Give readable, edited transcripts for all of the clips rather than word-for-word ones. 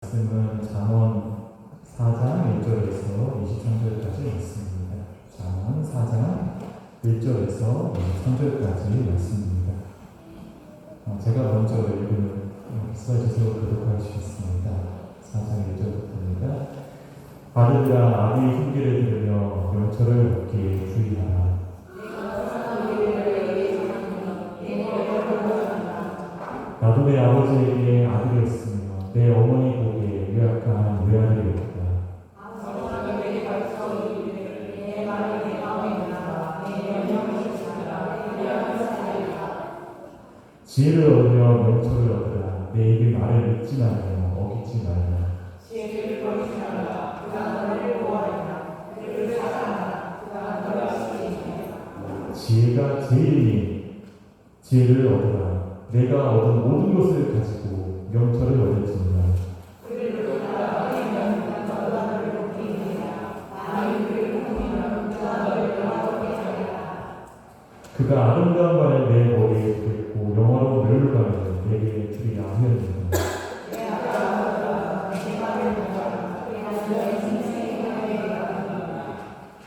말씀은 잠언 4장 1절에서 23절까지 말씀입니다. 잠언 4장 1절에서 23절까지 말씀입니다. 제가 먼저 읽은 스라이드에서 교독하시겠습니다. 4장 1절부터입니다. 아들들아, 아비의 흉기를 들으며 명철을 얻기에 주의하라. 나도 내 아버지에게 아들이었으며 내 어머니 보기에 유약한 외아들이었다. 지혜를 얻으며 명철을 얻으라. 내 입의 말을 믿지 말며 어기지 말라. 지혜를 버리지 말라. 그가 너를 보호하리라. 그를 사랑하라. 그가 너를 지키리라. 지혜가 제일이니 지혜를 얻으라. 내가 얻은 모든 것을 가지고 명철을 얻을지니라. 그가 아름다운 말을 내 머리에 두겠고 영화로운 멸류관을 내게 주리라 하였느니라.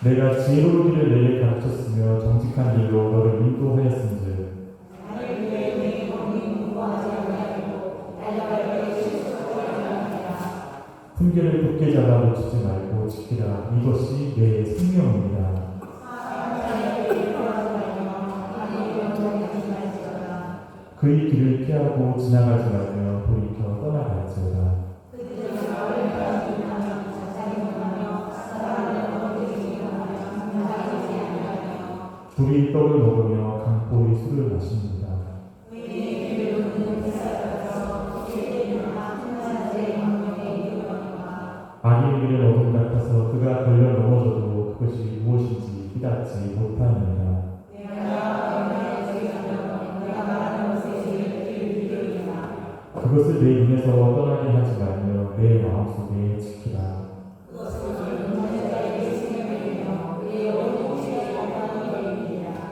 내가 지혜로운 길을 내게 가르쳤으며 정직한 길로 너를 인도하였은즉 훈계를 굳게 잡아 놓치지 말고 지키라. 이것이 내 생명입니다. 그의 길을 피하고 지나가지 말며 돌이켜 떠나갈지어다. 둘이 떡을 먹으며 강포의 술을 마십니다. 악인의 길은 어둠 같아서 그가 걸려 넘어져도 그것이 무엇인지 깨닫지 못하느니라. 그것을 내 눈에서 떠나게 하지 말며 내 마음속에 지키라.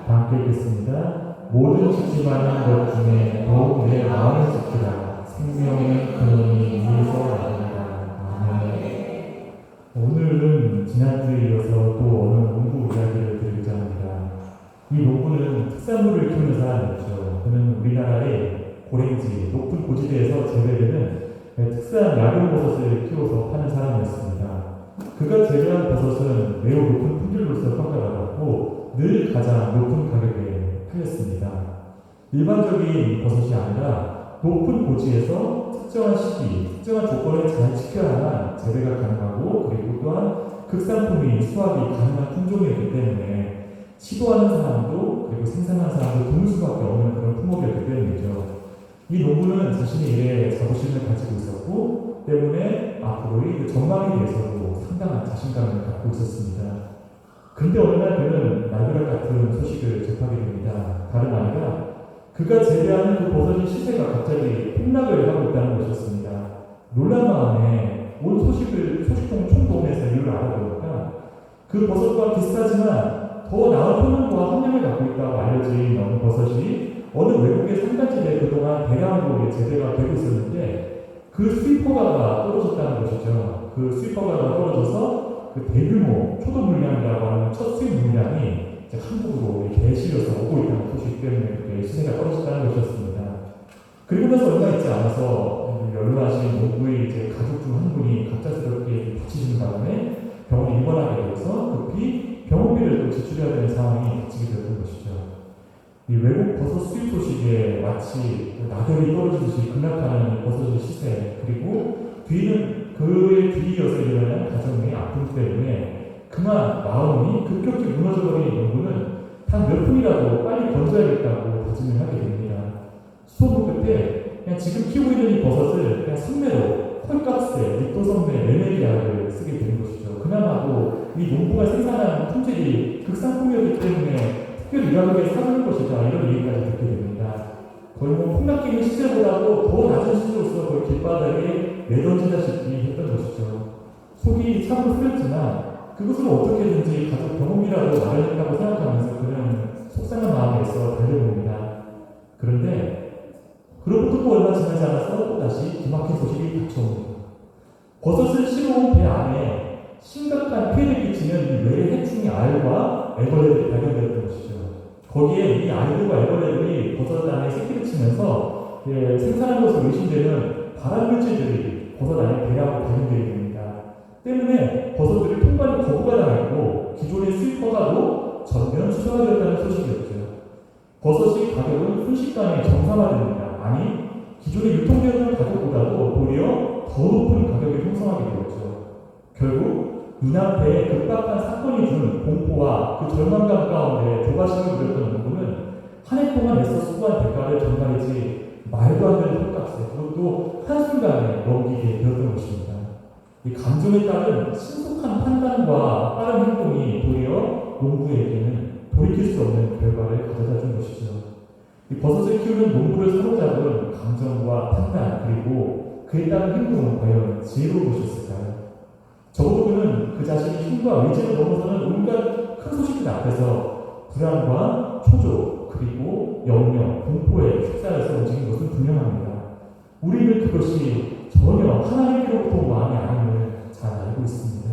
함께 읽겠습니다. 모든 지키만한 것 중에 더욱 내 마음을 지키라. 생명의 근원이 위에서 나옵니다. 아멘. 오늘은 지난주에 이어서 또 어느 농부 이야기를 드리고자 합니다. 이 농부는 특산물을 키우는 사람이었죠. 그는 우리나라의 고랭지, 높은 고지대에서 재배되는 특수한 야경버섯을 키워서 파는 사람이었습니다. 그가 재배한 버섯은 매우 높은 품질로서 평가받았고 늘 가장 높은 가격에 팔렸습니다. 일반적인 버섯이 아니라 높은 고지에서 특정한 시기, 특정한 조건을 잘 지켜야만 재배가 가능하고 그리고 또한 극상품이 수확이 가능한 품종이었기 때문에 시도하는 사람도 그리고 생산하는 사람도 드물 수밖에 없는 그런 품목이었기 때문이죠. 이 농부는 자신의 일에 자부심을 가지고 있었고 때문에 앞으로의 그 전망에 대해서도 상당한 자신감을 갖고 있었습니다. 그런데 어느 날 그는 날벼락 같은 소식을 접하게 됩니다. 다름 아니라 그가 재배하는 그 버섯의 시세가 갑자기 폭락을 하고 있다는 것이었습니다. 놀란 마음에 온 소식통 총동원해서 이유를 알아보니까 그 버섯과 비슷하지만 더 나은 효능과 함량을 갖고 있다고 알려진 어느 버섯이 어느 외국의 산단지대에 그동안 대량으로 재배가 되고 있었는데 그 수입 허가가 떨어졌다는 것이죠. 그 수입 허가가 떨어져서 그 대규모 초도 물량이라고 하는 첫 수입 물량이 이제 한국으로 이렇게 실려서 오고 있다는 소식 때문에 그게 시세가 떨어졌다는 것이었습니다. 그리고 나서 얼마 있지 않아서 연로하신 농부의 이제 가족 중 한 분이 갑작스럽게 다치신 다음에 병원에 입원하게 되어서 급히 병원비를 또 지출해야 되는 상황이 닥치게 되었던 것이죠. 이 외국 버섯 수입 소식에 마치 낙엽이 떨어지듯이 급락하는 버섯의 시세, 그리고 그의 뒤이어서 일어나는 가정의 아픔 때문에 그만 마음이 급격히 무너져버린 농부는 단 몇 푼이라도 빨리 건져야겠다고 다짐을 하게 됩니다. 수업 끝에 그냥 지금 키우고 있는 이 버섯을 그냥 선매로 헐값에 밑도선매 매매 계약을 쓰게 되는 것이죠. 그나마도 이 농부가 생산한 품질이 극상품이었기 때문에 특별히 이 가격에 사는 것이다 이런 얘기까지 듣게 됩니다. 거의 뭐 폭락기는 시세보다도 더 낮은 시세로서 거의 길바닥에 내던지다시피 했던 것이죠. 속이 참으로 쓰렸지만 그것을 어떻게든지 가족 병원비라도 마련했다고 생각하면서 그는 속상한 마음에서 달려봅니다. 그런데 그로부터 또 얼마 지나지 않아서 또다시 기막힌 소식이 닥쳐옵니다. 버섯을 심어온 배 안에 심각한 피해를 끼치는 이 외래 해충의 알과 애벌레들이 발견되었던 것이죠. 거기에 이 알들과 애벌레들이 버섯 안에 새끼를 치면서 생산한 것으로 의심되는 발암물질들이 버섯 안에 대량으로 발견되게 됩니다. 때문에 버섯들이 통관이 거부가 당했고 기존의 수입 허가도 전면 취소가 되었다는 소식이었죠. 버섯의 가격은 순식간에 정상화됩니다. 아니, 기존의 유통되었던 가격보다도 도리어 더 높은 가격을 형성하게 되었죠. 결국 눈앞에 급박한 사건이 준 공포와 그 절망감 가운데 조바심을 부렸던 농부는 한 해 동안 애써 수고한 대가를 전가리지 말도 안 되는 헐값에 그것도 한순간에 넘기게 되었던 것입니다. 이 감정에 따른 신속한 판단과 빠른 행동이 도리어 농부에게는 돌이킬 수 없는 결과를 가져다 준 것이죠. 이 버섯을 키우는 농부를 사로잡은 감정과 판단 그리고 그에 따른 행동은 과연 지혜로운 것이었을까요? 적어도 그는 그 자신의 힘과 의지를 넘어서는 온갖 큰 소식들 앞에서 불안과 초조 그리고 염려, 공포에 휩싸여서 움직인 것은 분명합니다. 우리는 그것이 전혀 하나님께로부터 온 마음이 아님을 잘 알고 있습니다.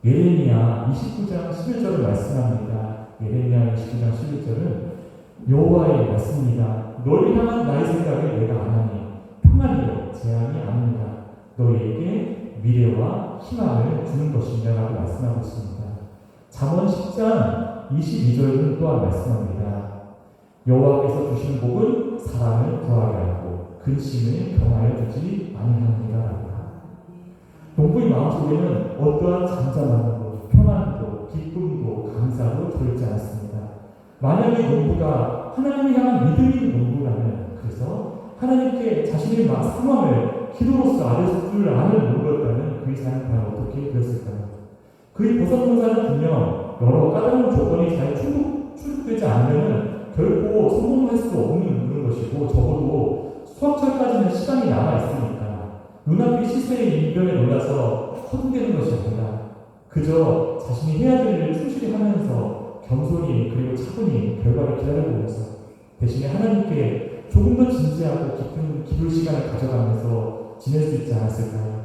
예레미야 29장 11절을 말씀합니다. 예레미야 29장 11절은 여호와의 말씀입니다. 너를 향한 나의 생각을 내가 아나니 평안이요 재앙이 아닙니다. 너희에게 미래와 희망을 주는 것이냐 라고 말씀하고 있습니다. 잠언 10장 22절은 또한 말씀합니다. 여호와께서 주시는 복은 사람을 구하게 하고 근심을 경하여 주지 아니합니다. 농부의 마음속에는 어떠한 잠잠함도 평안도 기쁨도 감사도 들지 않습니다. 만약에 농부가 하나님을 향한 믿음이 있는 농부라면 그래서 하나님께 자신의 상황을 기도로서 알려줄 줄 아는 농부였다면 그의 삶은 과연 어떻게 되었을까요? 그의 버섯 농사는 분명 여러 까다로운 조건이 잘 충족되지 않으면 결코 성공할 수 없는 그런 것이고 적어도 수확철까지는 시간이 남아있으니까 눈앞의 시세의 이변에 놀라서 허둥대는 것이 아니라 그저 자신이 해야 될 일을 충실히 하면서 겸손히 그리고 차분히 결과를 기다려보면서 대신에 하나님께 조금 더 진지하고 깊은 기도 시간을 가져가면서 지낼 수 있지 않았을까요?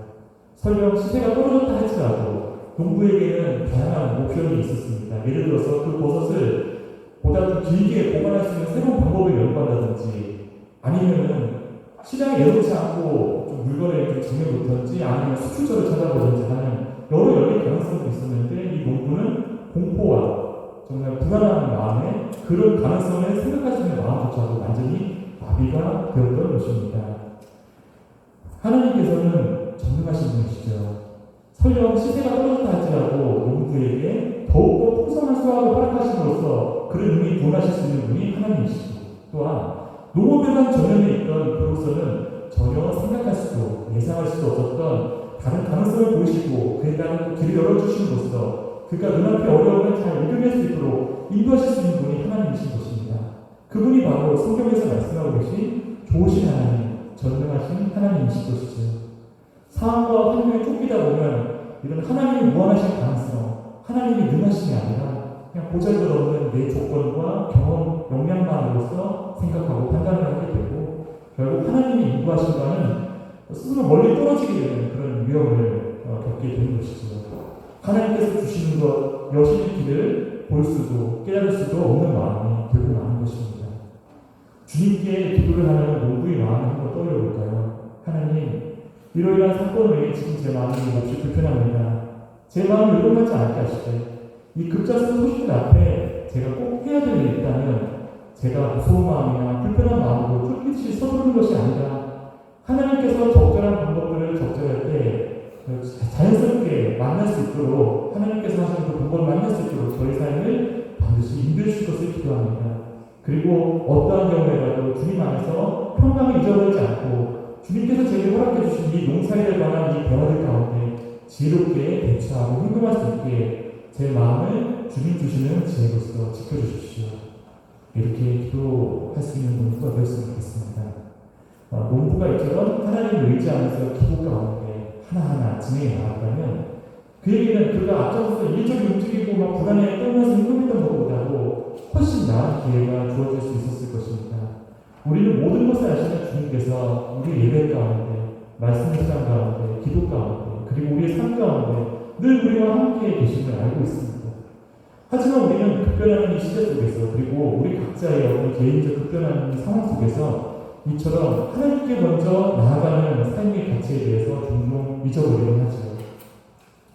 설령 시세가 떨어졌다 할지라도 농부에게는 다양한 옵션이 있었습니다. 예를 들어서 그 버섯을 보다 더 길게 보관할 수 있는 새로운 방법을 연구한다든지 아니면은 시장에 내놓지 않고 좀 물건을 좀 정해놓든지 아니면 수출처를 찾아보든지 하는 여러 열린 가능성도 있었는데 이 농부는 공포와 정말 불안한 마음에 그런 가능성을 생각할 수 있는 마음조차도 완전히 마비가 되었던 것입니다. 하나님께서는 전능하신 분이시죠. 설령 시세가 떨어졌다 할지라도 농부에게 더욱더 풍성한 수확을 허락하심으로써 그를 능히 구원하실 수 있는 분이 하나님이시고 또한 농업에만 전념해 있던 그로서는 전혀 생각할 수도 예상할 수도 없었던 다른 가능성을 보이시고 그에 따른 길을 열어주심으로써 그가 눈앞의 어려움을 잘 이겨낼 수 있도록 인도하실 수 있는 분이 하나님이신 것입니다. 그분이 바로 성경에서 말씀하고 계신 좋으신 하나님, 전능하신 하나님이신 것이죠. 상황과 환경에 쫓기다 보면 이런 하나님의 무한하신 가능성, 하나님의 능하심이 아니라 그냥 보잘것없는 내 조건과 경험, 역량만으로서 생각하고 판단을 하게 되고 결국 하나님의 인도하심과는 스스로 멀리 떨어지게 되는 그런 위험을 겪게 되는 것이죠. 하나님께서 주시는 것, 여신의 길을 볼 수도 깨달을 수도 없는 마음이 들고 나는 것입니다. 주님께 기도를 하는 농부의 마음을 한번 떠올려 볼까요? 하나님, 이러이러한 사건을 위해 지금 제 마음이 몹시 불편합니다. 제 마음을 요동하지 않게 하시되 이 급작스러운 소식들 앞에 제가 꼭 해야 될 일이 있다면 제가 무서운 마음이나 불편한 마음으로 쫄깃이 서두르는 것이 아니라 하나님께서 적절한 방법들을 적절할 때 자연스럽게 만날 수 있도록 하나님께서 하시는 그 방법을 만날 수 있도록 저희 삶을 반드시 인도해 주실 것을 기도합니다. 그리고 어떠한 경우에라도 주님 안에서 평강을 잊어버리지 않고 주님께서 제게 허락해 주신 이 농사에 관한 이 변화들 가운데 지혜롭게 대처하고 행동할 수 있게 제 마음을 주님 주시는 지혜로서 지켜주십시오. 이렇게 기도할 수 있는 농부가 되었으면 좋겠습니다. 농부가 이처럼 하나님을 의지하면서 기도 가운데 하나하나 진행해 나갔다면 그에게는 그가 앞서서 일절이 움직이고 막 불안해 떨면서 행동했던 것보다도 훨씬 나은 기회가 주어질 수 있었을 것입니다. 우리는 모든 것을 아시는 주님께서 우리 예배 가운데, 말씀 시간 가운데, 기도 가운데 그리고 우리의 삶 가운데 늘 우리와 함께 계심을 알고 있습니다. 하지만 우리는 급변하는 이 시대 속에서 그리고 우리 각자의 어떤 개인적 급변하는 상황 속에서 이처럼 하나님께 먼저 나아가는 삶의 가치에 대해서 종종 잊어버리곤 하죠.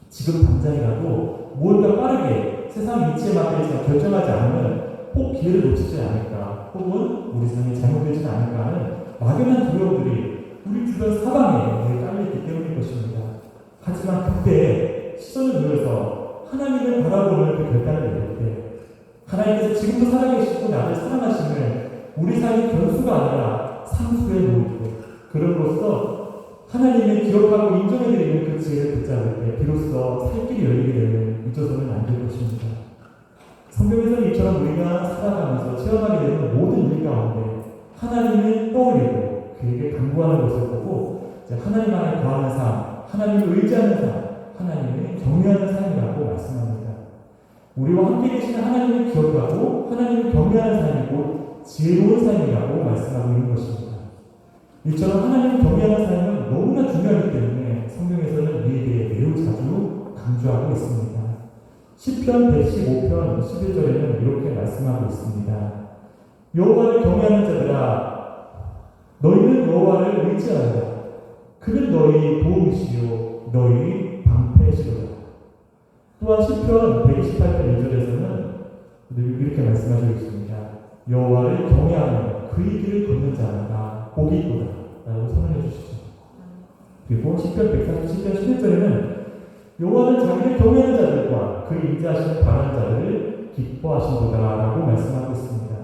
지금 당장이라도 무언가 빠르게 세상 이치에 맞게 결정하지 않으면 혹 기회를 놓치지 않을까 혹은 우리 삶이 잘못되지 않을까 하는 막연한 두려움들이 우리 주변 사방에 깔려있기 때문인 것입니다. 하지만 그때 시선을 돌려서 하나님을 바라보는 그 결단을 내릴 때 하나님께서 지금도 살아계시고 나를 사랑하심을 우리 삶의 변수가 아니라 상수에 놓을 때 그럼으로써 하나님을 기억하고 인정해드리는 그 지혜를 붙잡을 때 비로소 살 길이 열리게 되는 잊어서는 안 될 것입니다. 성경에서는 이처럼 우리가 살아가면서 체험하게 되는 모든 일 가운데 하나님을 떠올리고 그에게 간구하는 것을 보고 하나님 안에 거하는 삶, 하나님을 의지하는 삶, 하나님을 경외하는 삶이라고 말씀합니다. 우리와 함께 계시는 하나님을 기억하고 하나님을 경외하는 삶이고 지혜로운 삶이라고 말씀하고 있는 것입니다. 이처럼 하나님을 경외하는 삶은 너무나 중요하기 때문에 성경에서는 이에 대해 매우 자주 강조하고 있습니다. 시편 115편 11절에는 이렇게 말씀하고 있습니다. 여호와를 경외하는 자들아 너희는 여호와를 의지하라. 그는 너희 도움이시요 너희 방패시로다. 또한 시편 128편 1절에서는 이렇게 말씀하시고 있습니다. 여호와를 경외하며 그의 길을 걷는 자마다 복이 있도다 라고 선언해 주시죠. 그리고 시편 147편 11절에는 여호와는 자기를 경외하는 자들과 그 인자하시는 바라는 자들을 기뻐하신도다 라고 말씀하고 있습니다.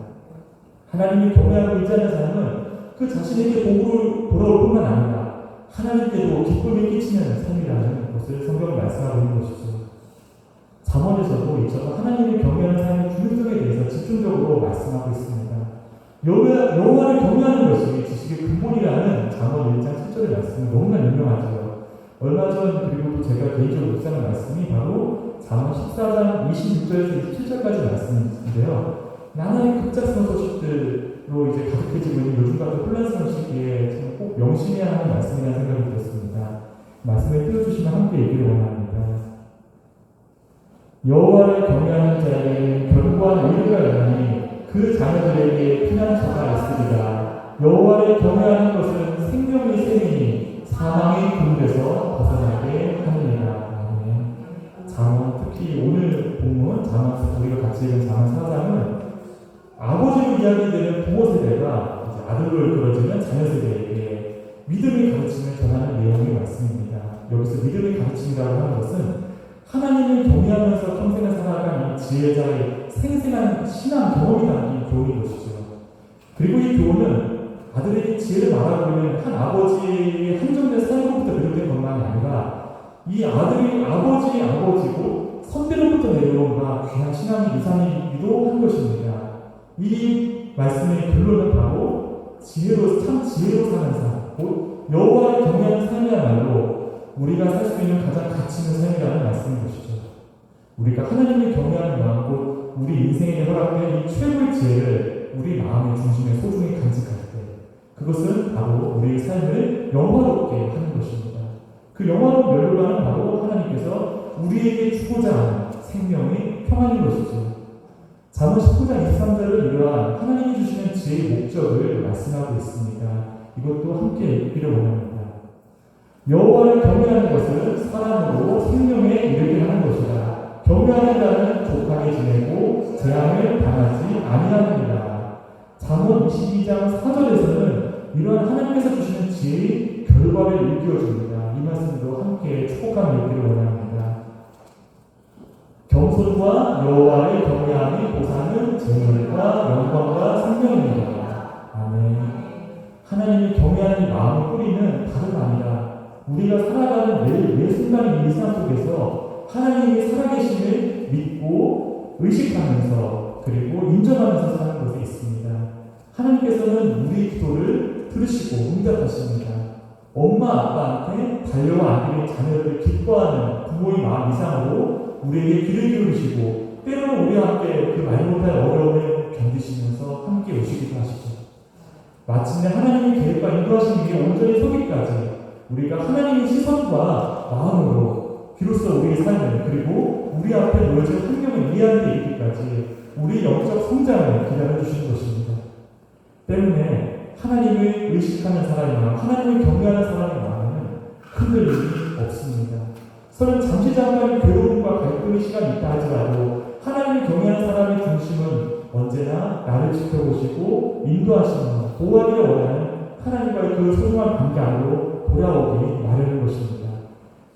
하나님이 경외하고 의지하는 사람은 그 자신에게 복으로 돌아올 뿐만 아니라 하나님께도 기쁨을 끼치는 삶이라는 것을 성경은 말씀하고 있는 것이죠. 잠언에서도 이처럼 하나님을 경외하는 삶의 중요성에 대해서 집중적으로 말씀하고 있습니다. 여호와를 경외하는 것이 지식의 근본이라는 잠언 1장 7절의 말씀은 너무나 유명하죠. 얼마 전 그리고 또 제가 개인적으로 묵상한 말씀이 바로 잠언 14장 26절에서 27절까지 말씀인데요. 나날이 급작스러운 소식들로 이제 가득해지고 있는 요즘 같은 혼란스러운 시기에 정말 꼭 명심해야 하는 말씀이라는 생각이 들었습니다. 말씀을 띄워주시면 함께 읽기를 원합니다. 여호와를 경외하는 자에게는 견고한 의리가 있나니 그 자녀들에게 피난처가 있으리라. 여호와를 경외하는 것은 생명의 셈이니 사망의 그물에서 벗어나게 하느니라. 잠언 특히 오늘 본문 잠언 우리가 같이 읽은 잠언 4장은 아버지로 이야기되는 부모 세대가 이제 아들로 이끌어지는 자녀 세대에게 믿음의 가르침을 전하는 내용의 말씀입니다. 여기서 믿음의 가르침이라고 하는 것은 하나님을 경외하면서 평생을 살아가는 지혜자의 생생한 신앙 경험이 담긴 교훈인 것이죠. 그리고 이 교훈은 아들에게 지혜를 말하고 있는 한 아버지의 한정된 삶으로부터 비롯된 것만이 아니라 이 아들이 아버지의 아버지고 선대로부터 내려온 바 귀한 신앙의 유산이기도 한 것입니다. 이 말씀의 결론은 바로 참 지혜로 사는 삶, 곧 여호와를 경외하는 삶이야말로 우리가 살 수 있는 가장 가치 있는 삶이라는 말씀인 것이죠. 우리가 하나님을 경외하는 마음, 곧 우리 인생에 허락된 이 최고의 지혜를 우리 마음의 중심에 소중히 간직할 때 그것은 바로 우리의 삶을 영화롭게 하는 것입니다. 그 영화로운 멸류관은 바로 하나님께서 우리에게 주고자 하는 생명의 평안인 것이죠. 잠언 19장 23절을 이러한 하나님이 주시는 지혜의 목적을 말씀하고 있습니다. 이것도 함께 읽기를 원합니다. 여호와를 경외하는 것은 사람으로 생명에 이르게 하는 것이다. 경외하는 자는 족하게 지내고 재앙을 당하지 아니하느니라. 잠언 22장 4절에서는 이러한 하나님께서 주시는 지혜의 결과를 일깨워줍니다. 이 말씀도 함께 축복하며 읽기를 원합니다. 겸손과 여호와를 경외함이 보상은 재물과 영광과 생명입니다. 아멘. 하나님을 경외하는 마음의 뿌리는 다름 아니라 우리가 살아가는 매 순간의 일상 속에서 하나님이 살아계심을 믿고 의식하면서 그리고 인정하면서 사는 것에 있습니다. 하나님께서는 우리 기도를 들으시고 응답하십니다. 엄마 아빠한테 달려와 안기는 자녀를 기뻐하는 부모의 마음 이상으로 우리에게 귀를 기울이시고 때로는 우리와 함께 그 말 못할 어려움을 견디시면서 함께 오시기도 하시죠. 마침내 하나님의 계획과 인도하신 위에 온전히 서기까지 우리가 하나님의 시선과 마음으로 비로소 우리의 삶을 그리고 우리 앞에 놓여진 환경을 이해하는 데 이르기까지 우리 영적 성장을 기다려주시는 것입니다. 때문에 하나님을 의식하는 사람이나 하나님을 경외하는 사람의 마음에는 흔들림이 없습니다. 서로 잠시 잠깐 괴로움과 갈등의 시간이 있다 하지라도 하나님을 경외하는 사람의 중심은 언제나 나를 지켜보시고 인도하시는 보호하기를 원하는 하나님과의 그 소중한 관계 안으로 돌아오기 마련인 것입니다.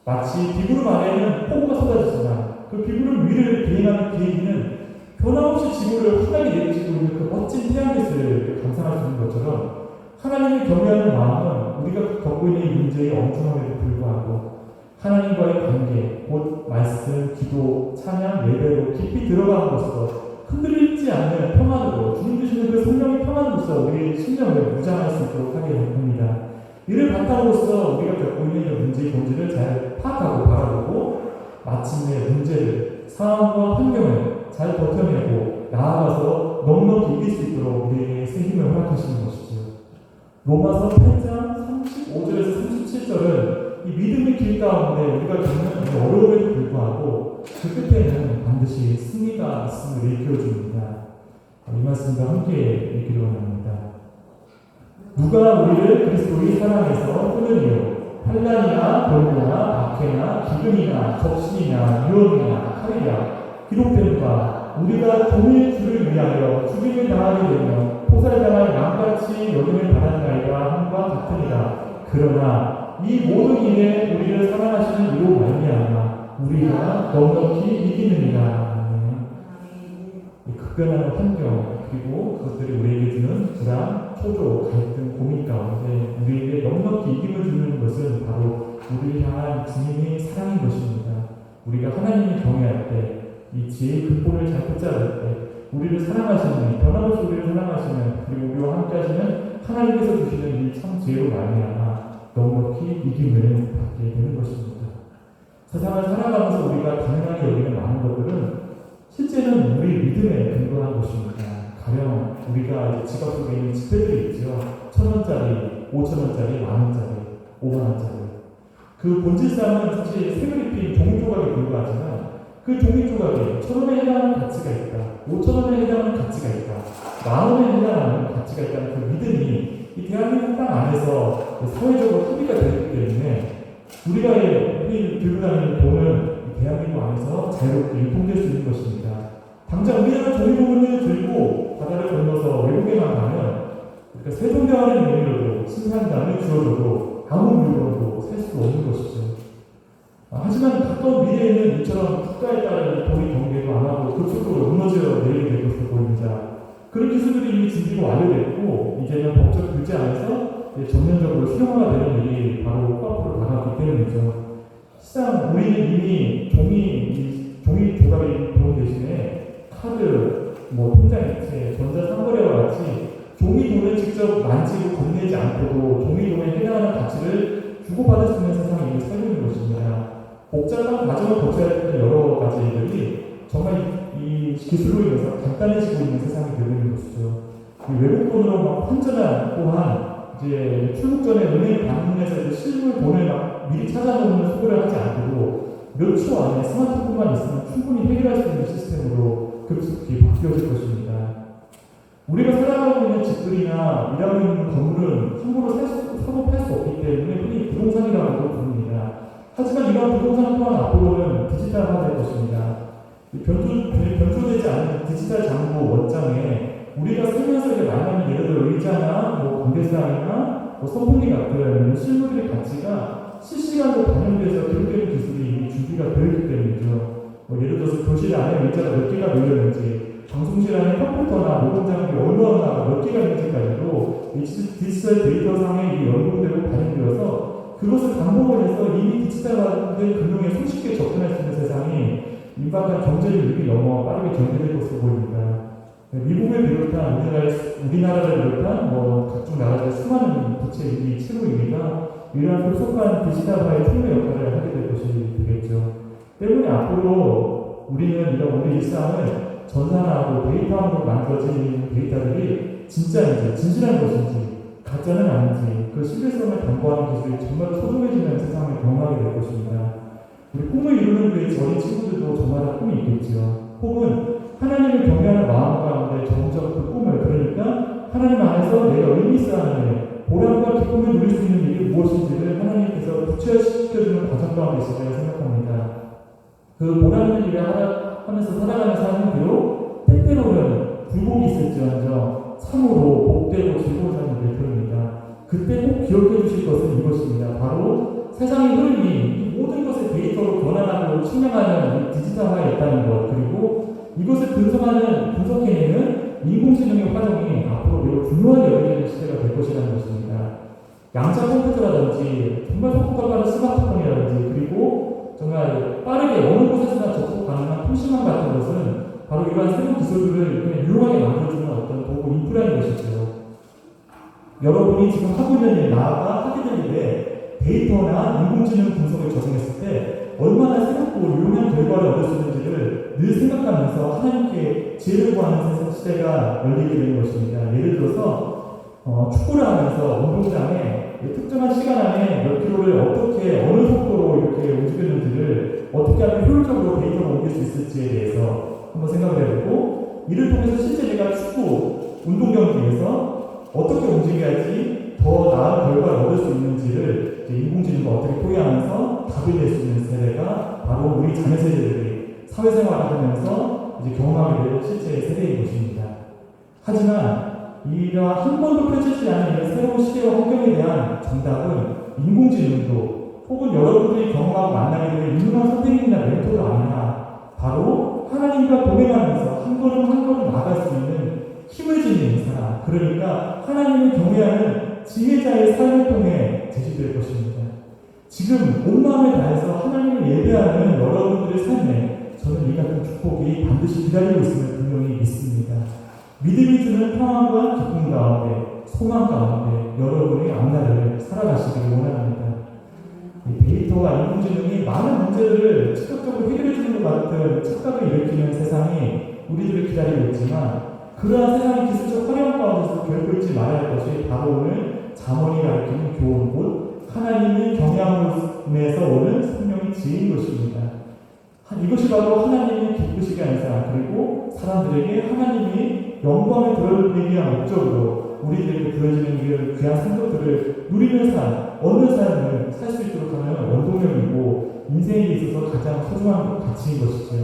마치 비구름 아래에는 폭우가 쏟아지지만 그 비구름 위를 비행하는 비행기는 변함없이 지구를 환하게 내리시고 있는 그 멋진 태양빛을 감상할 수 있는 것처럼 하나님을 경외하는 마음은 우리가 겪고 있는 문제의 엄중함에도 불구하고 하나님과의 관계, 곧 말씀, 기도, 찬양, 예배로 깊이 들어감으로써 흔들리지 않는 평안으로 주님 주시는 그 성령의 평안으로서 우리의 심령을 무장할 수 있도록 하게 됩니다. 이를 바탕으로서 우리가 겪고 있는 문제의 본질을 잘 파악하고 바라보고 마침내 문제를, 상황과 환경을 잘 버텨내고 나아가서 넉넉히 이길 수 있도록 우리에게 새 힘을 허락하시는 것이죠. 로마서 8장 35절에서 37절은 이 믿음의 길 가운데 우리가 겪는 어려움에도 불구하고 그 끝에는 반드시 승리가 있음을 일깨워줍니다. 이 말씀과 함께 읽기로 합니다. 누가 우리를 그리스도의 사랑에서 끊으리요? 환난이나 병고나 박해나 기근이나 적신이나 유언이나 칼이라 기록된 바 우리가 종의 주를 위하여 죽임을 당하게 되며 포살당할 양같이 여김을 받았나이다 함과 같으니라. 그러나 이 모든 일에 우리를 사랑하시는 이로 말미암아 우리가 넉넉히 이기느니라. 급변하는 환경 그리고 그것들이 우리에게 주는 불안, 초조, 갈등, 고민 가운데 우리에게 넉넉히 이김을 주는 것은 바로 우리를 향한 주님의 사랑인 것입니다. 우리가 하나님을 경외할 때, 이 지혜의 근본을 잘 붙잡을 때 우리를 사랑하시는, 변함없이 우리를 사랑하시는, 그리고 우리와 함께 하시는 하나님께서 주시는 이 참 지혜로 말미암아 넉넉히 이김을 받게 되는 것입니다. 세상을 살아가면서 우리가 당연하게 여기는 많은 것들은 실제는 우리 믿음에 근거한 것입니다. 가령 우리가 지갑 속에 있는 지폐들이 있죠. 1,000원짜리, 5,000원짜리, 만원짜리, 5만원짜리. 그 본질상은 사실 색을 입힌 종이 조각에 불과하지만 그 종이 조각에 1,000원에 해당하는 가치가 있다, 5,000원에 해당하는 가치가 있다, 만원에 해당하는 가치가 있다는 그 믿음이 이 대한민국 땅 안에서 사회적으로 합의가 되기 때문에 우리가 들고 다니는 돈은 대한민국 안에서 자유롭게 유통될 수 있는 것입니다. 당장 우리나라 종이돈을 들고 바다를 건너서 외국에만 가면 그러니까 세종대왕의 명의로도 신산당을 주어줘도 아무 물건도 살 수 없는 것이죠. 하지만 가까운 미래에는 이처럼 국가에 따른 돈의 경계도 안 하고 급속도로 무너져 내리게 될 것으로 보입니다. 그런 기술들이 이미 준비가 완료됐고 이제는 법적 규제 안에서 전면적으로 실용화가 되는 일이 바로 코앞으로 다가왔기 때문이죠. 실상 우리는 이미 종이 조각의 돈 대신에 카드, 통장이체, 전자상거래와 같이 종이 돈을 직접 만지고 건네지 않고도 종이 돈에 해당하는 가치를 주고받을 수 있는 세상에 이미 살고 있는 것입니다. 복잡한 과정을 거쳐야 되는 여러 가지 일들이 정말 이 기술로 인해서 간단해지고 있는 세상이 되고 있는 것이죠. 외국 돈으로 막 환전한 또한 이제 출국 전에 은행 방문해서 실물 돈을 막 미리 찾아놓는 수고를 하지 않고도 몇 초 안에 스마트폰만 있으면 충분히 해결할 수 있는 시스템으로 급속히 바뀌어질 것입니다. 우리가 살아가고 있는 집들이나 일하고 있는 건물은 함부로 사고 팔 수 없기 때문에 흔히 부동산이라고도 부릅니다. 하지만 이런 부동산 또한 앞으로는 디지털화될 것입니다. 변조되지 않는 디지털 장부 원장에 우리가 살면서 만나는 예를 들어 의자나 건대상이나 선풍기 같은 실물들의 가치가 실시간으로 반영돼서 기록되는 기술이 이미 준비가 되어 있기 때문이죠. 예를 들어서 교실 안에 의자가 몇 개가 놓여있는지, 방송실 안에 컴퓨터나 녹음 장비 얼마나 몇 개가 있는지까지도 이 디지털 데이터상에 이 연동되고 반영되어서 그것을 반복을 해서 이미 디지털화된 금융에 손쉽게 접근할 수 있는 세상이 임박한 경제를 이렇게 넘어 빠르게 전개될 것으로 보입니다. 미국을 비롯한 우리나라를 비롯한 각종 나라들의 수많은 부채 위기, 채무 위기가 이러한 급속한 디지털화의 총회 역할을 하게 될 것이 되겠죠. 때문에 앞으로 우리는 이런 우리 일상을 전산화하고 데이터화로 만들어진 데이터들이 진짜인지, 진실한 것인지, 가짜는 아닌지 그 신뢰성을 담보하는 기술이 정말 소중해지는 세상을 경험하게 될 것입니다. 우리 꿈을 이루는 그 어린 친구들도 저마다 꿈이 있겠죠. 혹은 하나님을 경외하는 마음 가운데 점점 그 꿈을, 그러니까 하나님 안에서 내가 의미 있어 하는 보람과 기쁨을 누릴 수 있는 일이 무엇인지를 하나님께서 구체화시켜주는 과정 가운데 있을 거라 생각합니다. 그 보람 있는 일을 하면서 살아가는 삶은 비록 때때로는 굴곡이 있을지언정 참으로 복되고 즐거운 삶이 될 터입니다. 그때 꼭 기억해 주실 것은 이것입니다. 바로 세상의 흐름이 모든 것을 데이터로 변환하고 측량하는 디지털화에 있다는 것, 그리고 이것을 분석해내는 인공지능의 활용이 앞으로 매우 중요하게 여겨지는 시대가 될 것이라는 것입니다. 양자 컴퓨터라든지 정말 속도가 빠른 스마트폰이라든지 그리고 정말 빠르게 어느 곳에서나 접속 가능한 통신망 같은 것은 바로 이러한 새로운 기술들을 유용하게 만들어주는 어떤 도구 인프라인 것이죠. 여러분이 지금 하고 있는 일, 나아가 하게 될 일에 데이터나 인공지능 분석을 적용했을 때 얼마나 새롭고 유용한 결과를 얻을 수 있는지를 늘 생각하면서 하나님께 지혜를 구하는 시대가 열리게 되는 것입니다. 예를 들어서 축구를 하면서 운동장에 특정한 시간 안에 몇 킬로를 어떻게 어느 속도로 이렇게 움직였는지를 어떻게 하면 효율적으로 데이터로 옮길 수 있을지에 대해서 한번 생각을 해보고, 이를 통해서 실제 내가 축구 운동 경기에서 어떻게 움직여야지 더 나은 결과를 얻을 수 있는지를 인공지능과 어떻게 포기하면서 답을 낼 수 있는 세대가 바로 우리 자녀 세대들이 사회생활을 하면서 이제 경험하게 될 실제 세대인 것입니다. 하지만 이러한 한 번도 펼치지 않은 이런 새로운 시대와 환경에 대한 정답은 인공지능도 혹은 여러분들이 경험하고 만나게 될 유능한 선생님이나 멘토도 아니라 바로 하나님과 동행하면서 한 걸음 한 걸음 나아갈 수 있는 힘을 지니는 사람, 그러니까 하나님을 경외하는 지혜자의 삶을 통해 제시될 것입니다. 지금 온 마음을 다해서 하나님을 예배하는 여러분들의 삶에 저는 이 같은 축복이 반드시 기다리고 있음을 분명히 믿습니다. 믿음이 주는 평안과 기쁨 가운데, 소망 가운데 여러분의 앞날을 살아가시기를 원합니다. 데이터와 인공지능이 많은 문제들을 즉각적으로 해결해주는 것 같은 착각을 일으키는 세상이 우리들을 기다리고 있지만, 그러한 세상의 기술적 활용 가운데서 결코 잊지 말아야 할 것이 바로 오늘 잠언이 가르치는 교훈, 곧 하나님의 경외함에서 오는 생명의 지혜인 것입니다. 이것이 바로 하나님이 기쁘시게 하는 사람, 그리고 사람들에게 하나님이 영광을 드러내기 위한 목적으로 우리들에게 부여지는 귀한 상급들을 누리는 삶, 얻는 삶을 살 수 있도록 하는 원동력이고 인생에 있어서 가장 소중한 가치인 것이죠.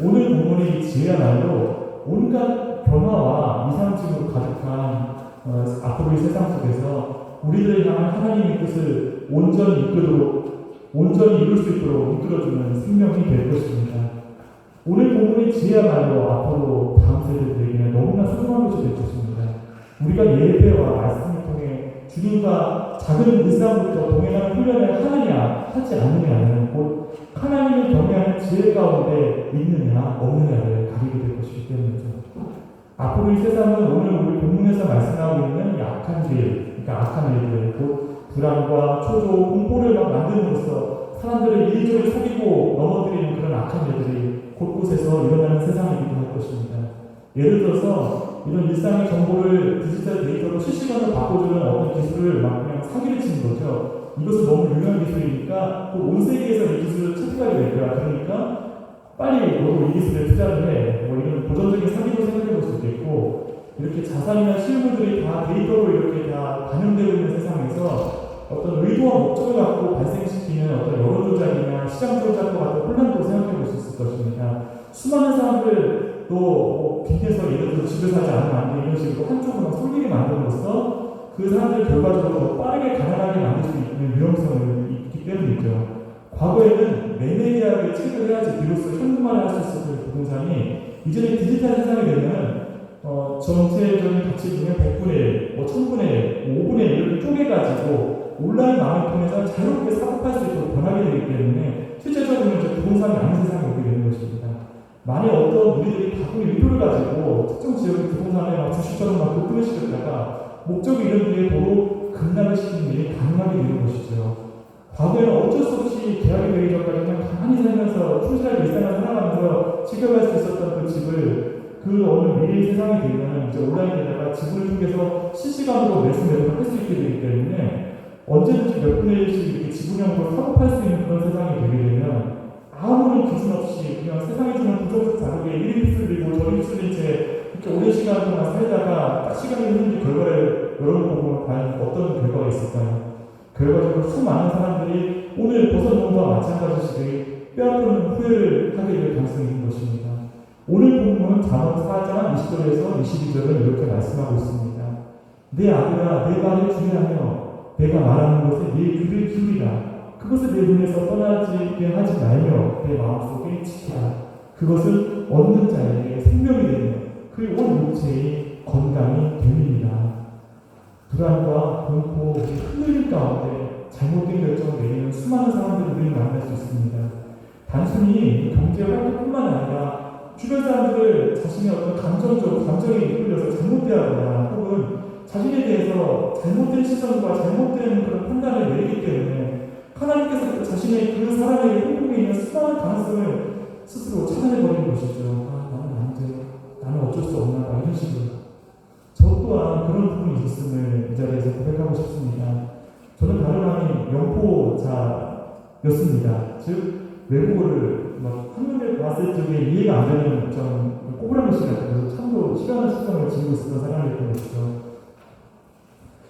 오늘 본문의 이 지혜야말로 온갖 변화와 이상증으로 가득한 앞으로의 세상 속에서 우리들을 향한 하나님의 뜻을 온전히 이룰 수 있도록 이끌어주는 생명이 될 것입니다. 오늘 본문의 지혜야말로 앞으로 다음 세대들에게는 너무나 소중한 것이 될 것입니다. 우리가 예배와 말씀을 통해 주님과 작은 일상부터 동행하는 훈련을 하느냐 하지 않느냐는 곧 하나님을 경외하는 지혜 가운데 있느냐 없느냐를 가리게 될 것이기 때문이죠. 앞으로 이 세상은 오늘 우리 본문에서 말씀하고 있는 이 악한 길, 그러니까 악한 일들, 곧 불안과 초조, 공포를 막 만듦으로써 사람들을 이리저리 속이고 넘어뜨리는 그런 악한 일들이 곳곳에서 일어나는 세상이기도 할 것입니다. 예를 들어서 이런 일상의 정보를 디지털 데이터로 실시간으로 바꿔주는 어떤 기술을 막 그냥 사기를 치는 거죠. 이것은 너무 유명한 기술이니까 온 세계에서 이 기술을 채택하게 될 거야. 그러니까 빨리 너도 이 기술에 투자를 해. 뭐 이런 고전적인 사기도 생각해 볼 수 있겠고, 이렇게 자산이나 실물들이 다 데이터로 이렇게 다 반영되고 있는 세상에서 어떤 의도와 목적을 갖고 발생시키는 어떤 여론 조작이나 시장 조작과 같은 혼란도 생각해 볼 수 있을 것입니다. 수많은 사람들도 빈대서 예를 들어서 집을 사지 않으면 안 돼, 이런 식으로 한쪽으로 쏠리게 만듦으로써 그 사람들 결과적으로 더 빠르게 가난하게 만들 수 있는 위험성이 있기 때문이죠. 과거에는 매매 계약을 체결해야지 비로소 현금화를 할 수 있었던 부동산이 이제는 디지털 세상이 되면 전체적인 가치 중에 100분의 1, 1000분의 1, 5분의 1 이렇게 쪼개가지고 온라인 망을 통해서 자유롭게 사고팔 수 있도록 변하게 되기 때문에 실제적으로 이제 부동산이 아닌 세상이 오게 되는 것입니다. 만약 어떤 우리들이 가구의 의도를 가지고 특정 지역의 부동산에 막 주식처럼 막 급등을 시켰다가 목적이 이런 뒤에 도로 급락을 시키는 일이 가능하게 되는 것이죠. 과거에는 어쩔 수 없이 계약이 되기 전까지는 가만히 살면서 충실하게 일상을 살아가면서 지켜갈 수 있었던 그 집을 그 어느 미래의 세상이 되면 이제 온라인에다가 지구를 통해서 실시간으로 매수매도를 할 수 있게 되기 때문에 언제든지 몇 분의 1씩 이렇게 지구령으로 사고 팔 수 있는 그런 세상이 되게 되면 아무런 기준 없이 그냥 세상에 주는 부정적 자극에 이리 휩쓸리고 저리 휩쓸린 채 이렇게 오랜 시간 동안 살다가 딱 시간이 흐르는 결과를 여러분 보면 과연 어떤 결과가 있을까요? 결과적으로 수많은 사람들이 오늘 벗어놓은 것과 마찬가지시게 뼈아픈 후회를 하게 될 가능성이 있는 것입니다. 오늘 본문은 잠언 4장 20절에서 22절을 이렇게 말씀하고 있습니다. 내 아들아 내 말을 주의하며 내가 말하는 것에 네 귀를 기울이라. 그것을 내 눈에서 떠나지게 하지 말며 내 마음속에 지키라. 그것을 얻는 자에게 생명이 되며 그의 온 육체의 건강이 됩니다. 불안과 공포, 흔들림 가운데 잘못된 결정을 내리는 수많은 사람들을 우리는 만날 수 있습니다. 단순히 경제 활동뿐만 아니라 주변 사람들을 자신의 어떤 감정에 이끌려서 잘못되하거나 혹은 자신에 대해서 잘못된 시선과 잘못된 그런 판단을 내리기 때문에 하나님께서 자신의 그 사람에게 행복에 있는 수많은 가능성을 스스로 차단해버리는 것이죠. 나는 안 돼. 나는 어쩔 수 없나 봐. 이런 식으로. 저 또한 그런 부분이 있었음을 이 자리에서 고백하고 싶습니다. 저는 다름 아닌 영포자였습니다. 즉 외국어를 한눈에 봤을 적에 이해가 안 되는 좀 꼬부랑 글씨 같아서 참으로 시간을 수정을 지니고 있었던 사람이었던 것이죠.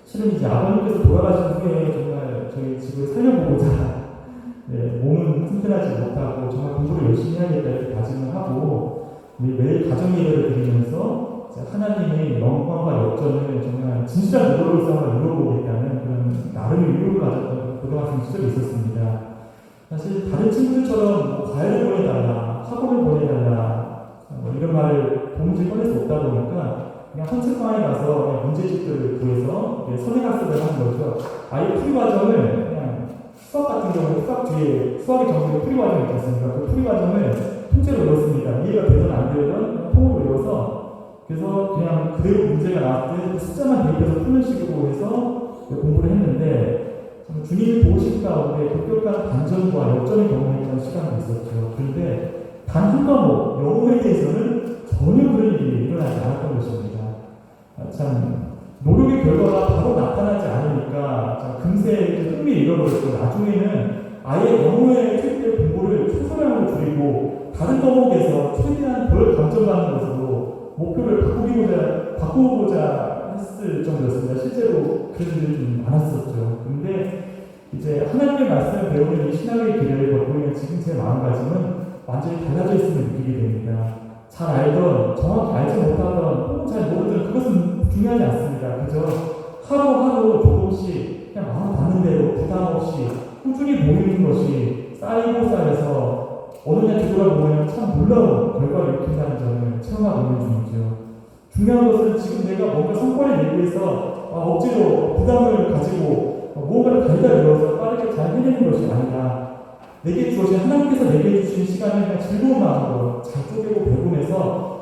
실은 이제 아버님께서 돌아가신 후에 정말 저희 집을 살려보고자 몸은 튼튼하지 못하고 정말 공부를 열심히 해야겠다 이렇게 다짐을 하고 매일 가정 예배를 드리면서 하나님의 영광과 역전을 정말 진실한 노력으로서 한번 이루어보겠다는 그런 나름의 의욕을 가졌던 고등학생 시절이 있었습니다. 사실 다른 친구들처럼 과외를 보내달라, 학원을 보내달라 이런 말을 도무지 꺼낼 수 없다 보니까 그냥 헌책방에 가서 그냥 문제집들을 구해서 선행학습을 하는 거죠. 아예 풀이과정을 그냥 수학 같은 경우는 수학 뒤에 수학의 정석의 풀이과정이 있었습니다. 그 풀이과정을 통째로 외웠습니다. 이해가 되든 안 되든 통으로 외워서 그래서 그냥 그대로 문제가 나왔을 때 숫자만 대입해서 푸는 식으로 해서 공부를 했는데 주님이 도우신 가운데 급격한 반전과 역전을 경험했던 시간도 있었죠. 그런데 단 한 과목, 영어에 대해서는 전혀 그런 일이 일어나지 않았던 것입니다. 참 노력의 결과가 바로 나타나지 않으니까 금세 흥미를 잃어버렸고 나중에는 아예 영어의 최대 공부를 최소량으로 줄이고 다른 과목에서 최대한 덜 감점하는 것으로 목표를 바꾸고자 했을 정도였습니다. 실제로 그런 일이 좀 많았었죠. 근데 이제 하나님의 말씀을 배우는 이 신학의 길을 걷고 있는 지금 제 마음가짐은 완전히 달라져 있음을 느끼게 됩니다. 잘 알던, 정확히 알지 못하던, 혹은 잘 모르던 그것은 중요하지 않습니다. 그저 하루하루 조금씩 그냥 마음 닿는 대로 부담 없이 꾸준히 모이는 것이 쌓이고 쌓여서 어느 날 뒤돌아보면 참 놀라운 결과를 일으킨다는 점을 체험하고 있는 중이죠. 중요한 것은 지금 내가 뭔가 성과를 내기 위해서 억지로 부담을 가지고 무언가를 달리다 이뤄서 빠르게 잘 해내는 것이 아니라 내게 주어진 하나님께서 내게 주신 시간을 그냥 즐거운 마음으로 잘 쪼개고 배분해서